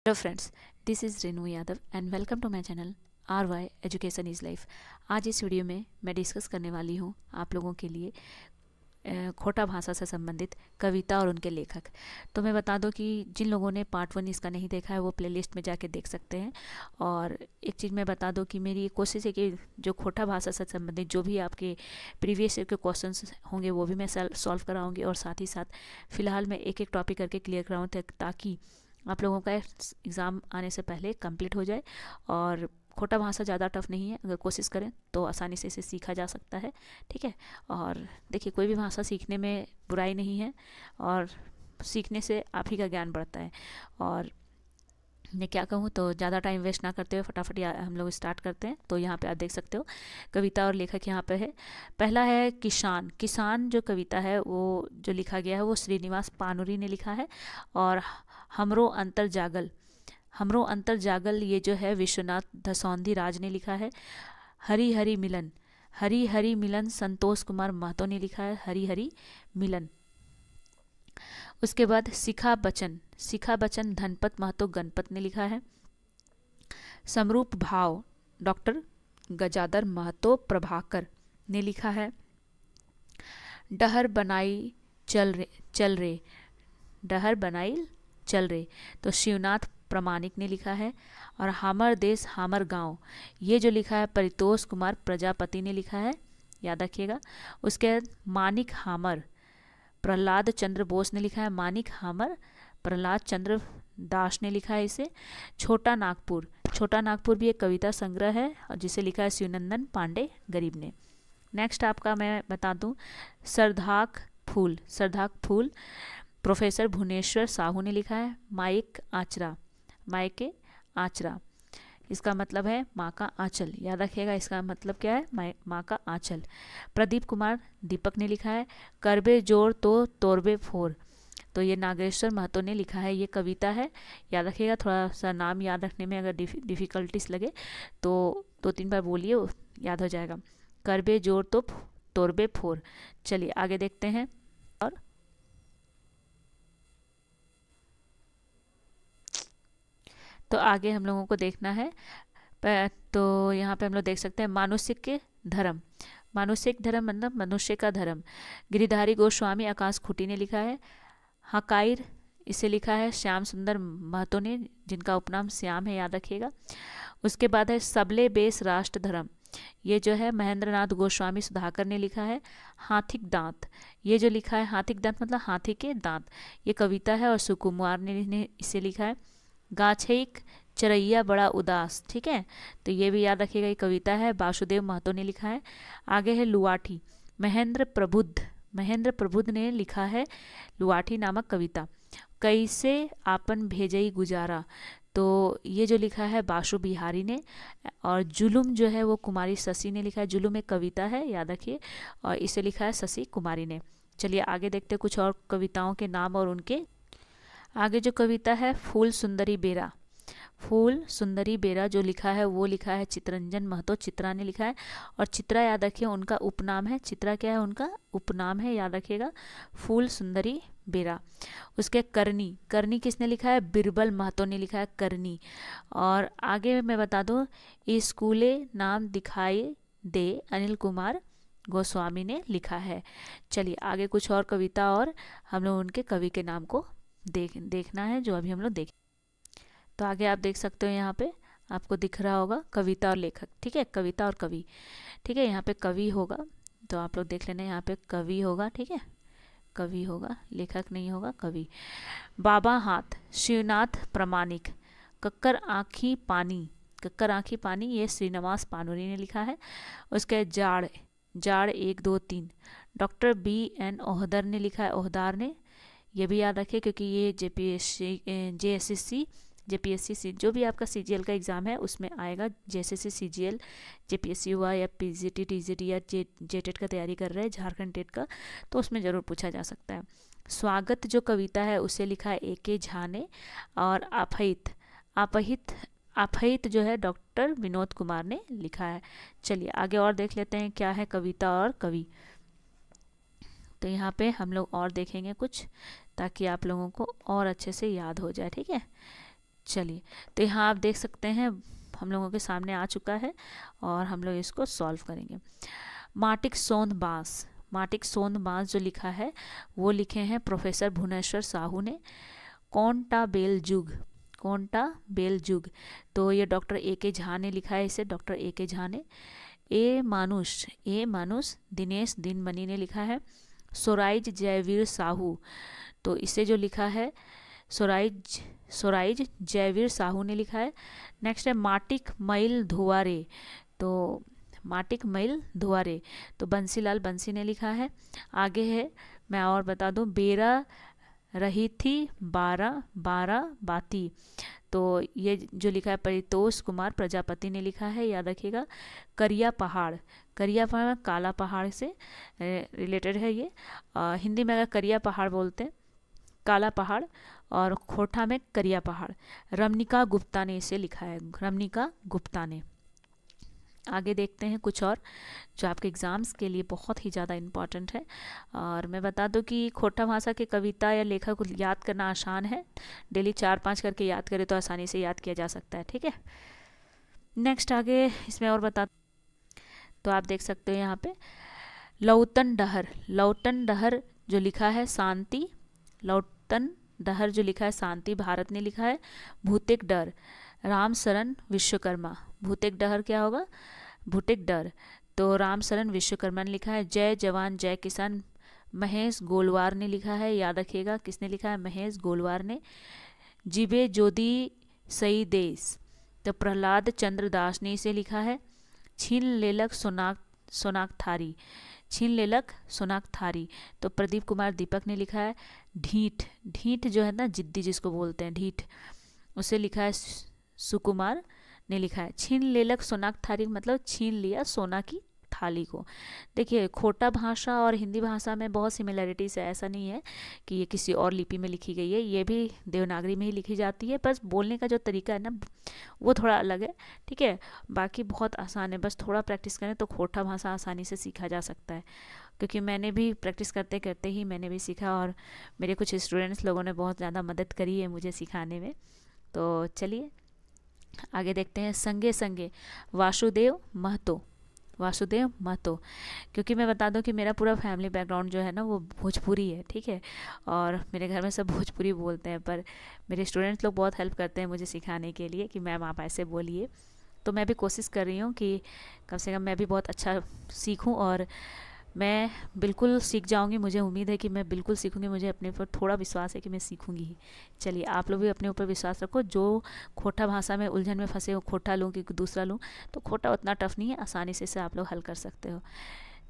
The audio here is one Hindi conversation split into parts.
Hello friends, this is Renu Yadav and welcome to my channel RY education is life. आज इस वीडियो में मैं डिस्कस करने वाली हूँ आप लोगों के लिए खोटा भाषा से संबंधित कविता और उनके लेखक। तो मैं बता दूं कि जिन लोगों ने पार्ट 1 इसका नहीं देखा है वो प्लेलिस्ट में जाके देख सकते हैं। और एक चीज़ मैं बता दूं कि मेरी कोशिश है कि जो खोटा भाषा से संबंधित जो भी आपके प्रीवियस ईयर के क्वेश्चंस होंगे वो भी मैं सॉल्व कराऊंगी, और साथ ही साथ फ़िलहाल मैं एक एक टॉपिक करके क्लियर कराऊँ ताकि आप लोगों का एग्ज़ाम आने से पहले कंप्लीट हो जाए। और खोटा भाषा ज़्यादा टफ नहीं है, अगर कोशिश करें तो आसानी से इसे सीखा जा सकता है। ठीक है। और देखिए, कोई भी भाषा सीखने में बुराई नहीं है, और सीखने से आप ही का ज्ञान बढ़ता है। और मैं क्या कहूँ, तो ज़्यादा टाइम वेस्ट ना करते हुए फटाफट हम लोग स्टार्ट करते हैं। तो यहाँ पे आप देख सकते हो कविता और लेखक यहाँ पे है। पहला है किसान। किसान जो कविता है वो जो लिखा गया है वो श्रीनिवास पानुरी ने लिखा है। और हमरो अंतर जागल, हमरो अंतर जागल ये जो है विश्वनाथ दसौंधी राज ने लिखा है। हरी हरी मिलन, हरी हरी मिलन संतोष कुमार महतो ने लिखा है। हरी हरी मिलन। उसके बाद शिखा बचन, शिखा बचन धनपत महतो गणपत ने लिखा है। समरूप भाव डॉक्टर गजाधर महतो प्रभाकर ने लिखा है। डहर बनाई चल रे, डहर बनाई चल रे तो शिवनाथ प्रमाणिक ने लिखा है। और हमर देश हमर गांव ये जो लिखा है परितोष कुमार प्रजापति ने लिखा है, याद रखिएगा। उसके बाद मानिक हामर प्रहलाद चंद्र बोस ने लिखा है। मानिक हामर प्रहलाद चंद्र दास ने लिखा है इसे। छोटा नागपुर, छोटा नागपुर भी एक कविता संग्रह है और जिसे लिखा है शिवनंदन पांडे गरीब ने। नेक्स्ट आपका मैं बता दूं सरधाक फूल, सरधाक फूल प्रोफेसर भुवनेश्वर साहू ने लिखा है। माइक आचरा, मायके आचरा इसका मतलब है माँ का आंचल, याद रखिएगा इसका मतलब क्या है, माँ का आंचल। प्रदीप कुमार दीपक ने लिखा है। करबे जोर तो तोरबे फोर तो ये नागेश्वर महतो ने लिखा है। ये कविता है, याद रखिएगा। थोड़ा सा नाम याद रखने में अगर डिफ़िकल्टीज लगे तो 2-3 बार बोलिए, याद हो जाएगा। करबे जोर तो तोरबे फोर। चलिए आगे देखते हैं। और तो आगे हम लोगों को देखना है। तो यहाँ पे हम लोग देख सकते हैं मानुषिक के धर्म, मानुषिक धर्म मतलब मनुष्य का धर्म, गिरिधारी गोस्वामी आकाश खूटी ने लिखा है। हकाइर इसे लिखा है श्याम सुंदर महतो ने, जिनका उपनाम श्याम है, याद रखिएगा। उसके बाद है सबले बेस राष्ट्र धर्म, ये जो है महेंद्र नाथ गोस्वामी सुधाकर ने लिखा है। हाथिक दांत, ये जो लिखा है हाथिक दांत मतलब हाथी के दांत, ये कविता है और सुकुमार ने इसे लिखा है। गाछेक चरैया बड़ा उदास, ठीक है, तो ये भी याद रखिएगा, ये कविता है, वासुदेव महतो ने लिखा है। आगे है लुआठी, महेंद्र प्रबुद्ध, महेंद्र प्रबुद्ध ने लिखा है लुआठी नामक कविता। कैसे आपन भेजई गुजारा तो ये जो लिखा है बासु बिहारी ने। और जुलुम जो है वो कुमारी शशि ने लिखा है। जुलुम एक कविता है, याद रखिए, और इसे लिखा है शशि कुमारी ने। चलिए आगे देखते हैं कुछ और कविताओं के नाम और उनके। आगे जो कविता है फूल सुंदरी बेरा, फूल सुंदरी बेरा जो लिखा है वो लिखा है चित्रंजन महतो, चित्रा ने लिखा है। और चित्रा याद रखिए उनका उपनाम है, चित्रा क्या है उनका उपनाम है, याद रखिएगा, फूल सुंदरी बेरा। उसके करनी, करनी किसने लिखा है, बिरबल महतो ने लिखा है करनी। और आगे मैं बता दूं स्कूले नाम दिखाई दे अनिल कुमार गोस्वामी ने लिखा है। चलिए आगे कुछ और कविता और हम लोग उनके कवि के नाम को देखना है जो अभी हम लोग देख। तो आगे आप देख सकते हो, यहाँ पे आपको दिख रहा होगा कविता और लेखक, ठीक है, कविता और कवि, ठीक है। यहाँ पे कवि होगा तो आप लोग देख लेना, यहाँ पे कवि होगा, ठीक है, कवि होगा, लेखक नहीं होगा, कवि। बाबा हाथ शिवनाथ प्रमाणिक। कक्कर आँखी पानी, कक्कर आँखी पानी ये श्रीनिवास पानुरी ने लिखा है। उसके जाड़, जाड़ 1 2 3 डॉक्टर BN ओहदर ने लिखा है, ओहदार ने, ये भी याद रखिए क्योंकि ये JSSC JPSC जो भी आपका CGL का एग्ज़ाम है उसमें आएगा। JSSC CGL JPSC हुआ या PGT TGT या JTET का तैयारी कर रहे हैं, झारखंड टेट का, तो उसमें ज़रूर पूछा जा सकता है। स्वागत जो कविता है उसे लिखा है AK झा ने। और अपहित, अपहित अपहित जो है डॉक्टर विनोद कुमार ने लिखा है। चलिए आगे और देख लेते हैं क्या है कविता और कवि। तो यहाँ पे हम लोग और देखेंगे कुछ ताकि आप लोगों को और अच्छे से याद हो जाए, ठीक है। चलिए, तो यहाँ आप देख सकते हैं हम लोगों के सामने आ चुका है और हम लोग इसको सॉल्व करेंगे। माटिक सोंद बांस, माटिक सोंद बांस जो लिखा है वो लिखे हैं प्रोफेसर भुवनेश्वर साहू ने। कौनटा बेल जुग, कौनटा बेल जुग, तो ये डॉक्टर ए के झा ने लिखा है, इसे डॉक्टर ए के झा ने। ए मानुष दिनेश दिनमणि ने लिखा है। सोराइज जयवीर साहू, तो इसे जो लिखा है सोराइज जयवीर साहू ने लिखा है। नेक्स्ट है माटिक मैल धुआरे, तो माटिक मैल धुआरे, तो बंसीलाल बंसी ने लिखा है। आगे है, मैं और बता दूं, बेरा रही थी 12 बाती, तो ये जो लिखा है परितोष कुमार प्रजापति ने लिखा है, याद रखिएगा। करिया पहाड़, करिया पहाड़ काला पहाड़ से रिलेटेड है ये। हिंदी में अगर करिया पहाड़ बोलते हैं काला पहाड़, और खोटा में करिया पहाड़। रमनिका गुप्ता ने इसे लिखा है, रमनिका गुप्ता ने। आगे देखते हैं कुछ और जो आपके एग्ज़ाम्स के लिए बहुत ही ज़्यादा इम्पॉर्टेंट है। और मैं बता दूं कि खोटा भाषा के कविता या लेखक को याद करना आसान है, डेली 4-5 करके याद करें तो आसानी से याद किया जा सकता है, ठीक है। नेक्स्ट आगे इसमें और बता, तो आप देख सकते हो यहाँ पे लौतन डहर, लौतन डहर जो लिखा है शांति, लौतन डहर जो लिखा है शांति भारत ने लिखा है। भूतिक डर राम शरण विश्वकर्मा, भूतिक डहर क्या होगा, भूतिक डर, तो राम शरण विश्वकर्मा ने लिखा है। जय जवान जय किसान महेश गोलवार ने लिखा है, याद रखिएगा किसने लिखा है, महेश गोलवार ने। जिबे जोदी सई देश, तो प्रहलाद चंद्र दास ने इसे लिखा है। छीन लेलक सोनाक थारी, छीन लेलक सोनाक थारी, तो प्रदीप कुमार दीपक ने लिखा है। ढीठ, ढीठ जो है ना जिद्दी जिसको बोलते हैं ढीठ, उसे लिखा है सुकुमार ने लिखा है। छीन लेलक सोनाक थारी मतलब छीन लिया सोना की थाली को। देखिए खोटा भाषा और हिंदी भाषा में बहुत सिमिलरिटीज़ है, ऐसा नहीं है कि ये किसी और लिपि में लिखी गई है, ये भी देवनागरी में ही लिखी जाती है, बस बोलने का जो तरीका है ना वो थोड़ा अलग है, ठीक है। बाकी बहुत आसान है, बस थोड़ा प्रैक्टिस करें तो खोटा भाषा आसानी से सीखा जा सकता है, क्योंकि मैंने भी प्रैक्टिस करते करते ही मैंने भी सीखा और मेरे कुछ स्टूडेंट्स लोगों ने बहुत ज़्यादा मदद करी है मुझे सिखाने में। तो चलिए आगे देखते हैं। संगे संगे वासुदेव महतो, वासुदेव महतो, क्योंकि मैं बता दूं कि मेरा पूरा फैमिली बैकग्राउंड जो है ना वो भोजपुरी है, ठीक है, और मेरे घर में सब भोजपुरी बोलते हैं, पर मेरे स्टूडेंट्स लोग बहुत हेल्प करते हैं मुझे सिखाने के लिए कि मैम आप ऐसे बोलिए। तो मैं भी कोशिश कर रही हूँ कि कम से कम मैं भी बहुत अच्छा सीखूँ, और मैं बिल्कुल सीख जाऊंगी, मुझे उम्मीद है कि मैं बिल्कुल सीखूंगी, मुझे अपने ऊपर थोड़ा विश्वास है कि मैं सीखूंगी ही। चलिए आप लोग भी अपने ऊपर विश्वास रखो, जो खोटा भाषा में उलझन में फंसे हो, खोटा लूँ कि दूसरा लूँ, तो खोटा उतना टफ नहीं है, आसानी से इसे आप लोग हल कर सकते हो।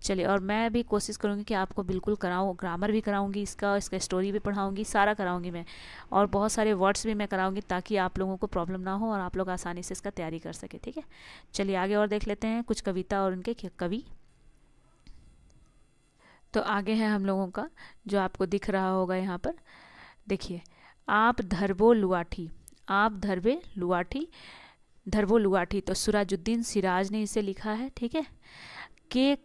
चलिए, और मैं भी कोशिश करूँगी कि आपको बिल्कुल कराऊँ, ग्रामर भी कराऊँगी इसका स्टोरी भी पढ़ाऊँगी, सारा कराऊँगी मैं, और बहुत सारे वर्ड्स भी मैं कराऊँगी ताकि आप लोगों को प्रॉब्लम ना हो और आप लोग आसानी से इसका तैयारी कर सके, ठीक है। चलिए आगे और देख लेते हैं कुछ कविता और उनके कवि। तो आगे है हम लोगों का जो आपको दिख रहा होगा यहाँ पर, देखिए, आप धरबो लुआठी, आप धरबे लुआठी, धरबो लुआठी, तो सुराजुद्दीन सिराज ने इसे लिखा है, ठीक है। के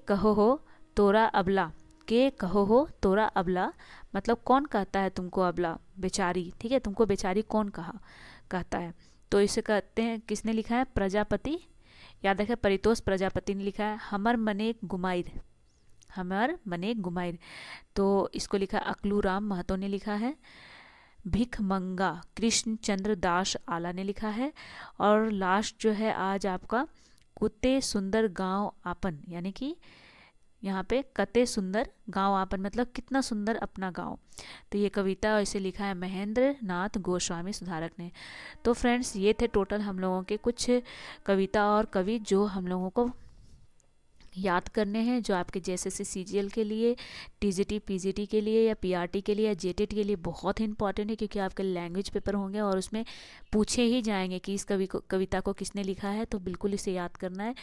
कहो हो तोरा अबला, के कहो हो तोरा अबला मतलब कौन कहता है तुमको अबला, बेचारी, ठीक है, तुमको बेचारी कौन कहता है, तो इसे कहते हैं, किसने लिखा है, प्रजापति, याद रखें परितोष प्रजापति ने लिखा है। हमर मने गुमाइर, हमर मने गुमाइर, तो इसको लिखा अकलू राम महतो ने लिखा है। भिखमंगा कृष्ण चंद्र दास आला ने लिखा है। और लास्ट जो है आज आपका कुत्ते सुंदर गांव आपन, यानी कि यहाँ पे कते सुंदर गांव आपन मतलब कितना सुंदर अपना गांव, तो ये कविता इसे लिखा है महेंद्र नाथ गोस्वामी सुधारक ने। तो फ्रेंड्स ये थे टोटल हम लोगों के कुछ कविता और कवि जो हम लोगों को याद करने हैं, जो आपके जेएसएससी सीजीएल के लिए, टीजीटी पीजीटी के लिए या पीआरटी के लिए या जेटेट के लिए बहुत ही इंपॉर्टेंट है, क्योंकि आपके लैंग्वेज पेपर होंगे और उसमें पूछे ही जाएंगे कि इस कविता को किसने लिखा है, तो बिल्कुल इसे याद करना है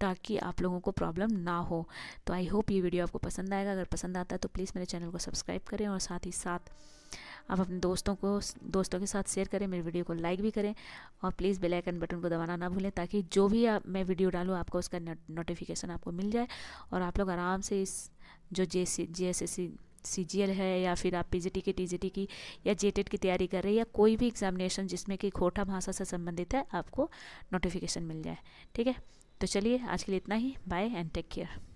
ताकि आप लोगों को प्रॉब्लम ना हो। तो आई होप ये वीडियो आपको पसंद आएगा, अगर पसंद आता है तो प्लीज़ मेरे चैनल को सब्सक्राइब करें और साथ ही साथ आप अपने दोस्तों के साथ शेयर करें, मेरे वीडियो को लाइक भी करें, और प्लीज़ बेल आइकन बटन को दबाना ना भूलें ताकि जो भी मैं वीडियो डालूँ आपको उसका नोटिफिकेशन आपको मिल जाए और आप लोग आराम से इस जो जेएसएससी CGL है या फिर आप PGT की, TGT की या JTET की तैयारी कर रहे हैं, या कोई भी एग्जामिनेशन जिसमें कि खोटा भाषा से संबंधित है, आपको नोटिफिकेशन मिल जाए। ठीक है, तो चलिए आज के लिए इतना ही। Bye and take care.